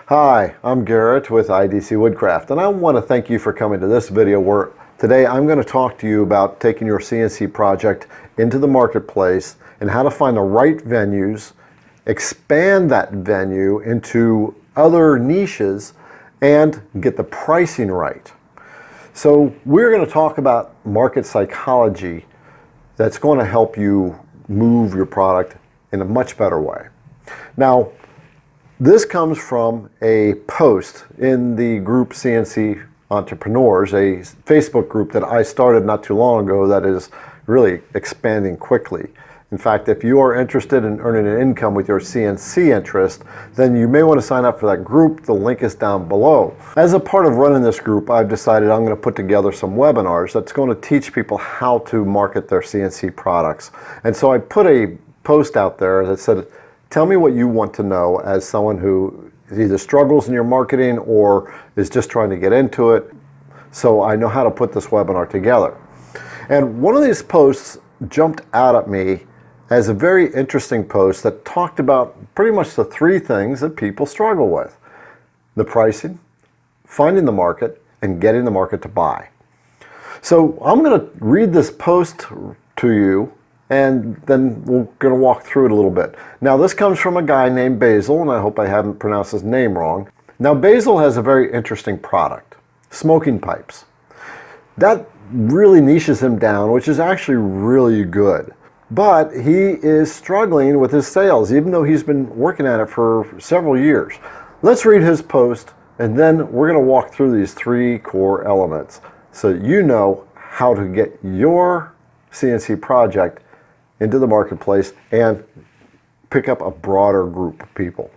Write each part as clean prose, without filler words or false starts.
Hi, I'm Garrett with IDC Woodcraft, and I want to thank you for coming to this video where today I'm going to talk to you about taking your CNC project into the marketplace and how to find the right venues, expand that venue into other niches, and get the pricing right. So we're going to talk about market psychology that's going to help you move your product in a much better way. Now, this comes from a post in the group CNC Entrepreneurs, a Facebook group that I started not too long ago that is really expanding quickly. In fact, if you are interested in earning an income with your CNC interest, then you may want to sign up for that group. The link is down below. As a part of running this group, I've decided I'm going to put together some webinars that's going to teach people how to market their CNC products. And so I put a post out there that said, tell me what you want to know as someone who either struggles in your marketing or is just trying to get into it, so I know how to put this webinar together. And one of these posts jumped out at me as a very interesting post that talked about pretty much the three things that people struggle with: the pricing, finding the market, and getting the market to buy. So I'm going to read this post to you, and then we're going to walk through it a little bit. Now, this comes from a guy named Basil, and I hope I haven't pronounced his name wrong. Now, Basil has a very interesting product: smoking pipes. That really niches him down, which is actually really good. But he is struggling with his sales, even though he's been working at it for several years. Let's read his post, and then we're going to walk through these three core elements so you know how to get your CNC project into the marketplace and pick up a broader group of people.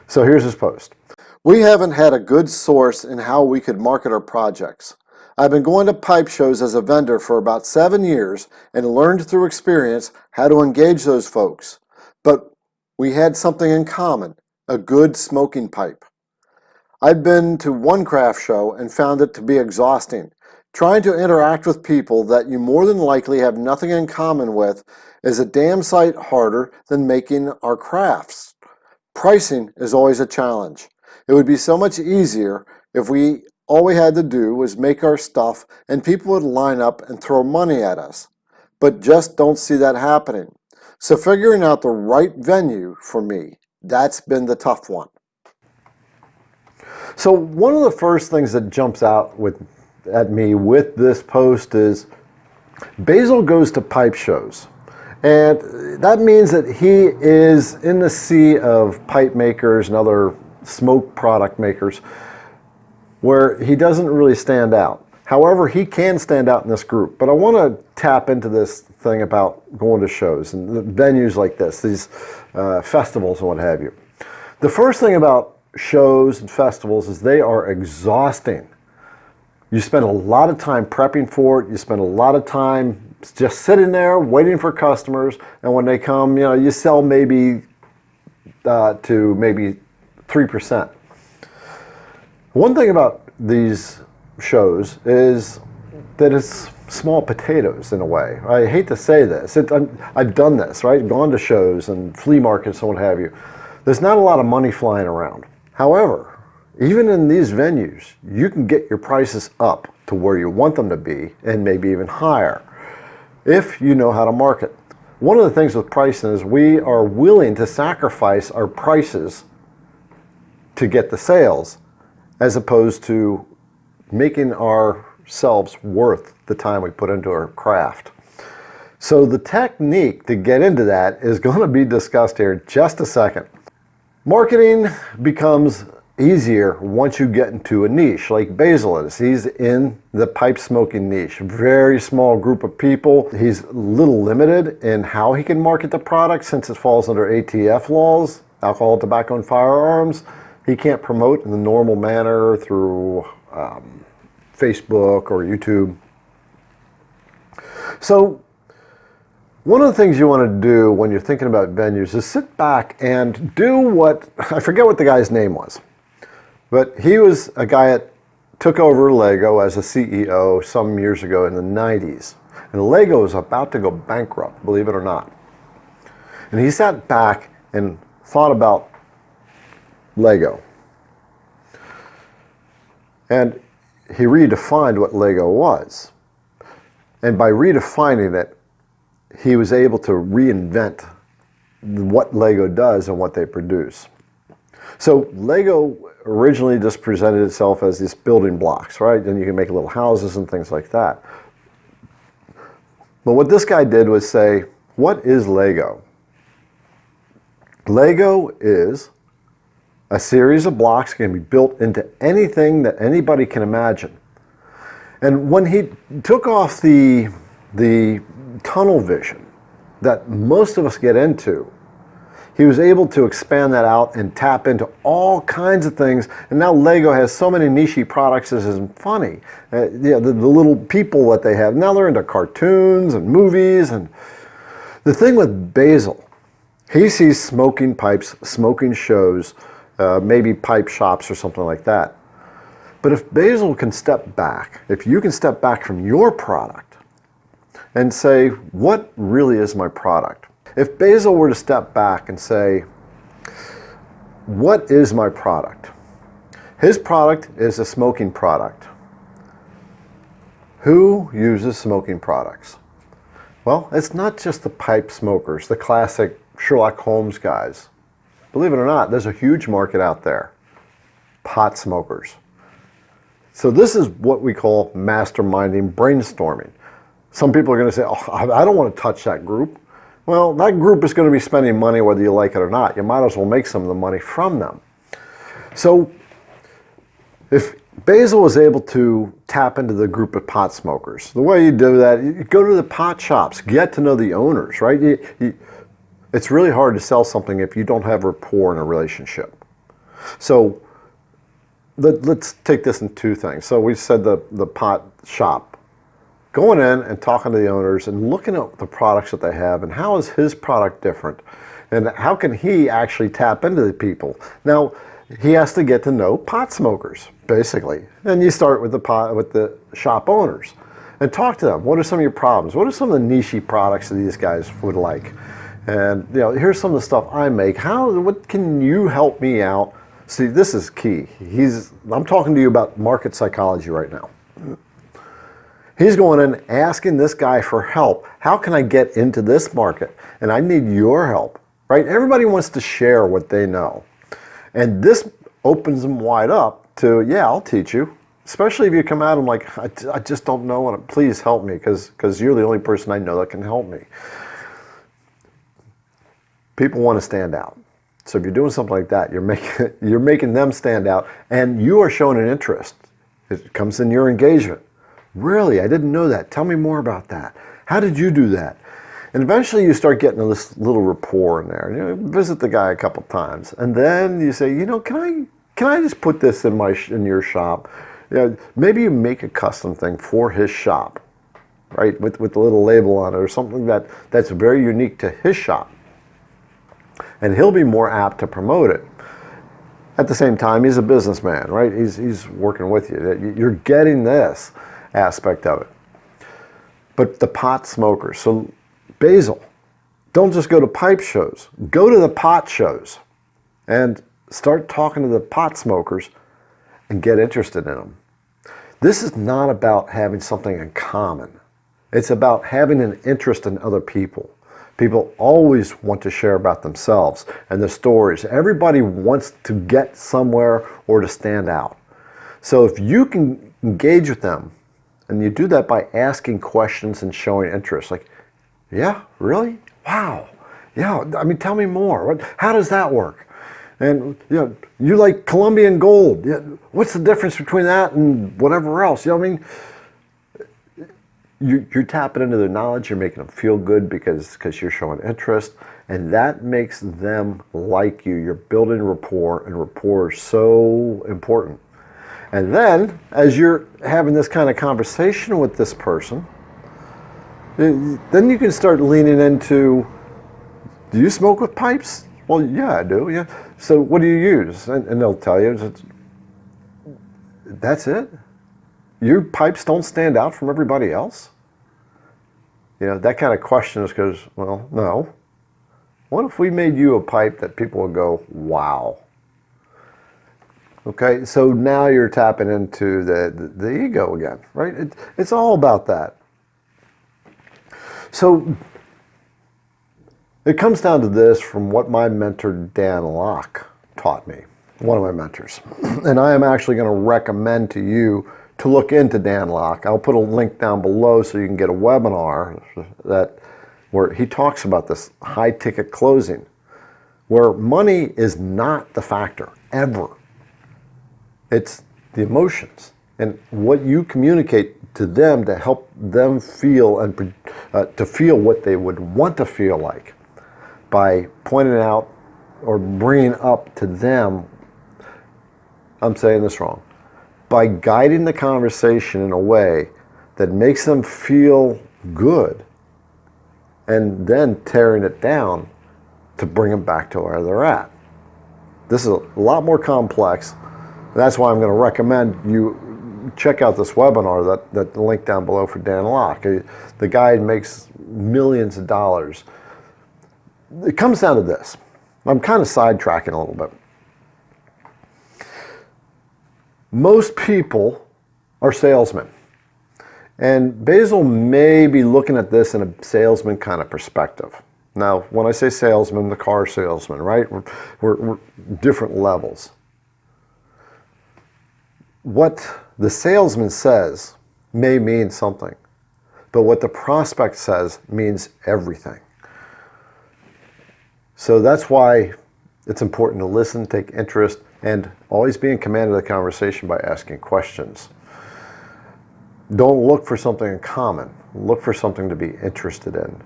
So here's his post. We haven't had a good source in how we could market our projects. I've been going to pipe shows as a vendor for about 7 years and learned through experience how to engage those folks. But we had something in common: a good smoking pipe. I've been to one craft show and found it to be exhausting. Trying to interact with people that you more than likely have nothing in common with is a damn sight harder than making our crafts. Pricing is always a challenge. It would be so much easier if all we had to do was make our stuff and people would line up and throw money at us. But just don't see that happening. So figuring out the right venue for me, that's been the tough one. So one of the first things that jumps out at me with this post is Basil goes to pipe shows. And that means that he is in the sea of pipe makers and other smoke product makers where he doesn't really stand out. However, he can stand out in this group. But I want to tap into this thing about going to shows and venues like this, these festivals and what have you. The first thing about shows and festivals is they are exhausting. You spend a lot of time prepping for it. You spend a lot of time just sitting there waiting for customers. And when they come, you sell maybe to maybe 3%. One thing about these shows is that it's small potatoes in a way. I hate to say this. I've done this, right? Gone to shows and flea markets and what have you. There's not a lot of money flying around. However, even in these venues, you can get your prices up to where you want them to be and maybe even higher if you know how to market. One of the things with pricing is we are willing to sacrifice our prices to get the sales, as opposed to making ourselves worth the time we put into our craft. So the technique to get into that is going to be discussed here in just a second. Marketing becomes easier once you get into a niche like Basil is. He's in the pipe smoking niche. Very small group of people. He's a little limited in how he can market the product since it falls under ATF laws, alcohol, tobacco, and firearms. He can't promote in the normal manner through Facebook or YouTube. So one of the things you want to do when you're thinking about venues is sit back and do what, I forget what the guy's name was, but he was a guy that took over Lego as a CEO some years ago in the 90s. And Lego was about to go bankrupt, believe it or not. And he sat back and thought about Lego. And he redefined what Lego was. And by redefining it, he was able to reinvent what Lego does and what they produce. So Lego originally just presented itself as these building blocks, right? And you can make little houses and things like that. But what this guy did was say, what is Lego? Lego is a series of blocks that can be built into anything that anybody can imagine. And when he took off the tunnel vision that most of us get into, he was able to expand that out and tap into all kinds of things. And now Lego has so many niche products, this isn't funny. The little people that they have, now they're into cartoons and movies. And the thing with Basil, he sees smoking pipes, smoking shows, maybe pipe shops or something like that. But if Basil can step back, if you can step back from your product and say, what really is my product? If Basil were to step back and say, what is my product? His product is a smoking product. Who uses smoking products? Well, it's not just the pipe smokers, the classic Sherlock Holmes guys. Believe it or not, there's a huge market out there. Pot smokers. So this is what we call masterminding, brainstorming. Some people are going to say, oh, I don't want to touch that group. Well, that group is going to be spending money whether you like it or not. You might as well make some of the money from them. So if Basil was able to tap into the group of pot smokers, the way you do that, you go to the pot shops, get to know the owners, right? It's really hard to sell something if you don't have rapport in a relationship. So let's take this in two things. So we said the pot shop. Going in and talking to the owners and looking at the products that they have and how is his product different and how can he actually tap into the people. Now, he has to get to know pot smokers, basically. And you start with the shop owners and talk to them. What are some of your problems? What are some of the niche products that these guys would like? And here's some of the stuff I make. What can you help me out? See, this is key. I'm talking to you about market psychology right now. He's going in asking this guy for help. How can I get into this market? And I need your help, right? Everybody wants to share what they know. And this opens them wide up to, yeah, I'll teach you. Especially if you come at them like, I just don't know, and please help me because you're the only person I know that can help me. People want to stand out. So if you're doing something like that, you're making them stand out, and you are showing an interest. It comes in your engagement. Really, I didn't know that. Tell me more about that. How did you do that? And eventually you start getting this little rapport in there. Visit the guy a couple times, and then you say, can I just put this in your shop? Maybe you make a custom thing for his shop, right? With a little label on it or something that's very unique to his shop, and he'll be more apt to promote it. At the same time, he's a businessman, right? He's working with you. You're getting this aspect of it. But the pot smokers, so Basil, don't just go to pipe shows, go to the pot shows and start talking to the pot smokers and get interested in them. This is not about having something in common. It's about having an interest in other people. People always want to share about themselves and their stories. Everybody wants to get somewhere or to stand out. So if you can engage with them, and you do that by asking questions and showing interest, like, yeah, really? Wow. Yeah, I mean, tell me more. How does that work? And you like Colombian gold. Yeah, what's the difference between that and whatever else? I mean, you're tapping into their knowledge. You're making them feel good because you're showing interest, and that makes them like you. You're building rapport, and rapport is so important. And then, as you're having this kind of conversation with this person, then you can start leaning into, do you smoke with pipes? Well, yeah, I do, yeah. So what do you use? And they'll tell you, that's it? Your pipes don't stand out from everybody else? That kind of question just goes, well, no. What if we made you a pipe that people would go, wow? Okay, so now you're tapping into the ego again, right? It's all about that. So it comes down to this from what my mentor Dan Locke taught me, one of my mentors. And I am actually going to recommend to you to look into Dan Locke. I'll put a link down below so you can get a webinar where he talks about this high ticket closing, where money is not the factor ever. It's the emotions and what you communicate to them to help them feel and to feel what they would want to feel like by pointing out or bringing up to them, I'm saying this wrong, by guiding the conversation in a way that makes them feel good and then tearing it down to bring them back to where they're at. This is a lot more complex. That's why I'm going to recommend you check out this webinar, that link down below for Dan Locke. The guy makes millions of dollars. It comes down to this. I'm kind of sidetracking a little bit. Most people are salesmen. And Basil may be looking at this in a salesman kind of perspective. Now, when I say salesman, the car salesman, right? We're different levels. What the salesman says may mean something, but what the prospect says means everything. So that's why it's important to listen, take interest, and always be in command of the conversation by asking questions. Don't look for something in common. Look for something to be interested in.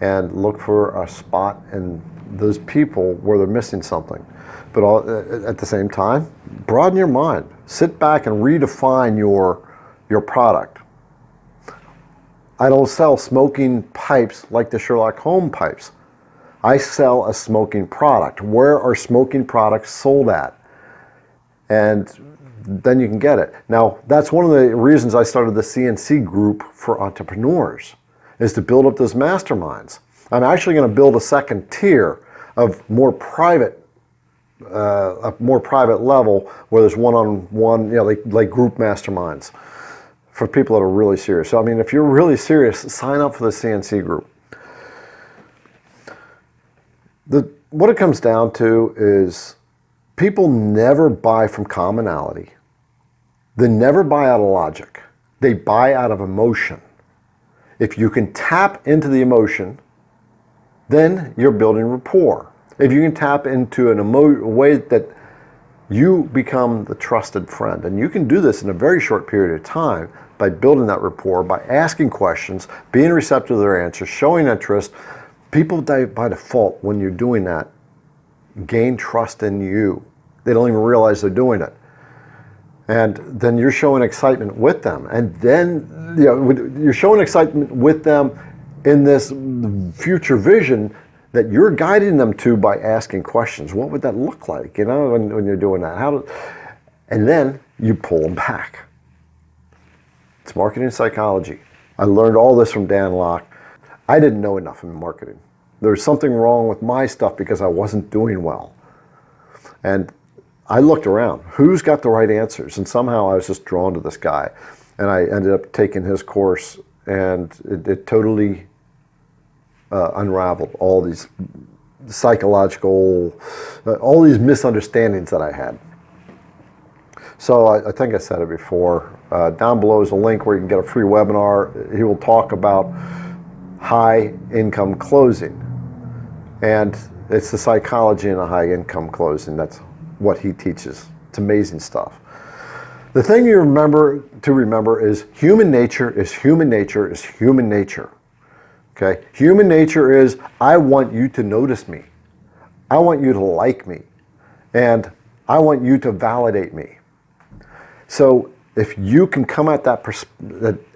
And look for a spot in those people where they're missing something. But at the same time, broaden your mind. Sit back and redefine your product. I don't sell smoking pipes like the Sherlock Holmes pipes. I sell a smoking product. Where are smoking products sold at? And then you can get it. Now, that's one of the reasons I started the CNC group for entrepreneurs, is to build up those masterminds. I'm actually going to build a second tier of a more private level where there's one-on-one, like group masterminds for people that are really serious. So, I mean, if you're really serious, sign up for the CNC group. What it comes down to is people never buy from commonality. They never buy out of logic. They buy out of emotion. If you can tap into the emotion, then you're building rapport. If you can tap into a way that you become the trusted friend, and you can do this in a very short period of time by building that rapport, by asking questions, being receptive to their answers, showing interest. People by default, when you're doing that, gain trust in you. They don't even realize they're doing it. And then you're showing excitement with them. And then you're showing excitement with them in this future vision that you're guiding them to by asking questions. What would that look like, when you're doing that? And then you pull them back. It's marketing psychology. I learned all this from Dan Locke. I didn't know enough in marketing. There was something wrong with my stuff because I wasn't doing well. And I looked around. Who's got the right answers? And somehow I was just drawn to this guy. And I ended up taking his course, and it totally unraveled all these psychological, all these misunderstandings that I had. So I think I said it before. Down below is a link where you can get a free webinar. He will talk about high income closing. And it's the psychology in a high income closing. That's what he teaches. It's amazing stuff. The thing you remember is human nature is human nature is human nature. Okay? Human nature is, I want you to notice me. I want you to like me. And I want you to validate me. So if you can come at that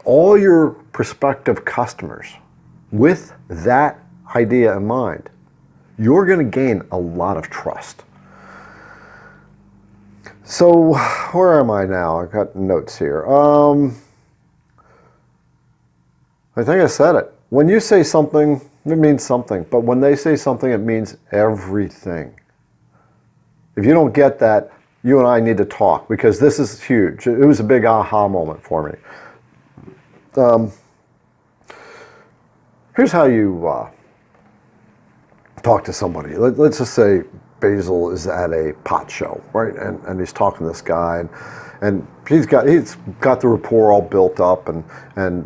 all your prospective customers with that idea in mind, you're going to gain a lot of trust. So where am I now? I've got notes here. I think I said it. When you say something, it means something. But when they say something, it means everything. If you don't get that, you and I need to talk because this is huge. It was a big aha moment for me. Here's how you talk to somebody. Let's just say Basil is at a pot show, right? And he's talking to this guy, and he's got the rapport all built up, and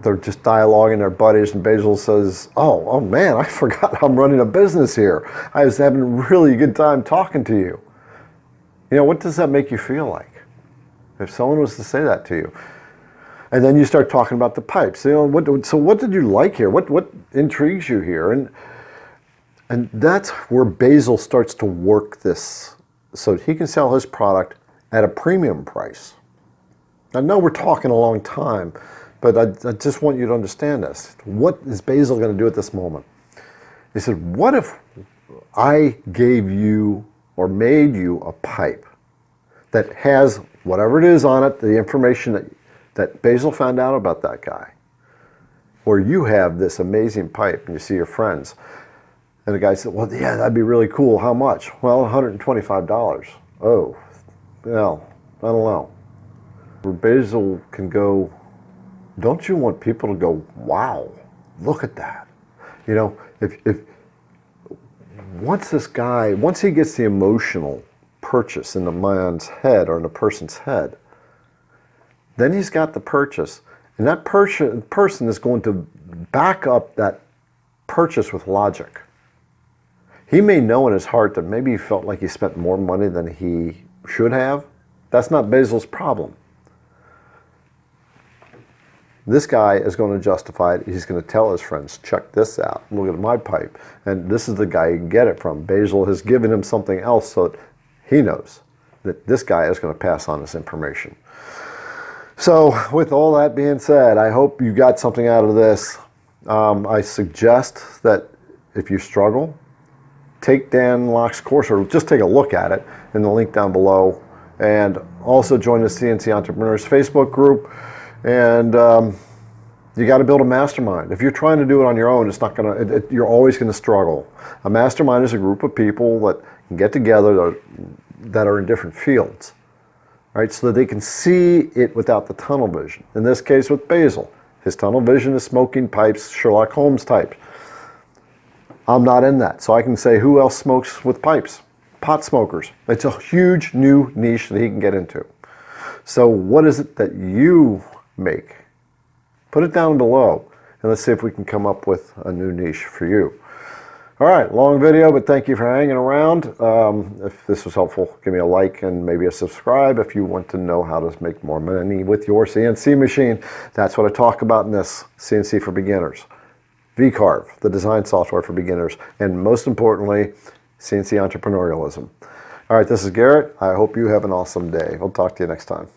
they're just dialoguing, their buddies, and Basil says, oh man, I forgot I'm running a business here. I was having a really good time talking to you. You know, what does that make you feel like? If someone was to say that to you. And then you start talking about the pipes. You know, so what did you like here? What intrigues you here? And that's where Basil starts to work this so he can sell his product at a premium price. I know we're talking a long time, but I just want you to understand this. What is Basil going to do at this moment? He said, what if I gave you or made you a pipe that has whatever it is on it, the information that Basil found out about that guy, or you have this amazing pipe and you see your friends. And the guy said, well, yeah, that'd be really cool. How much? Well, $125. Oh, well, I don't know. Where Basil can go, don't you want people to go, wow, look at that? You know, if once he gets the emotional purchase in the man's head or in the person's head, then he's got the purchase. And that person is going to back up that purchase with logic. He may know in his heart that maybe he felt like he spent more money than he should have. That's not Basil's problem. This guy is going to justify it. He's going to tell his friends, check this out. Look at my pipe. And this is the guy you can get it from. Basil has given him something else so that he knows that this guy is going to pass on this information. So with all that being said, I hope you got something out of this. I suggest that if you struggle, take Dan Locke's course or just take a look at it in the link down below. And also join the CNC Entrepreneurs Facebook group. And you got to build a mastermind. If you're trying to do it on your own, it's not gonna. You're always going to struggle. A mastermind is a group of people that can get together that are in different fields, right? So that they can see it without the tunnel vision. In this case, with Basil, his tunnel vision is smoking pipes, Sherlock Holmes type. I'm not in that, so I can say who else smokes with pipes? Pot smokers. It's a huge new niche that he can get into. So what is it that you make? Put it down below and let's see if we can come up with a new niche for you. All right, long video, but thank you for hanging around. If this was helpful, give me a like and maybe a subscribe if you want to know how to make more money with your CNC machine. That's what I talk about in this CNC for Beginners. VCarve, the design software for beginners, and most importantly, CNC entrepreneurialism. All right, this is Garrett. I hope you have an awesome day. We'll talk to you next time.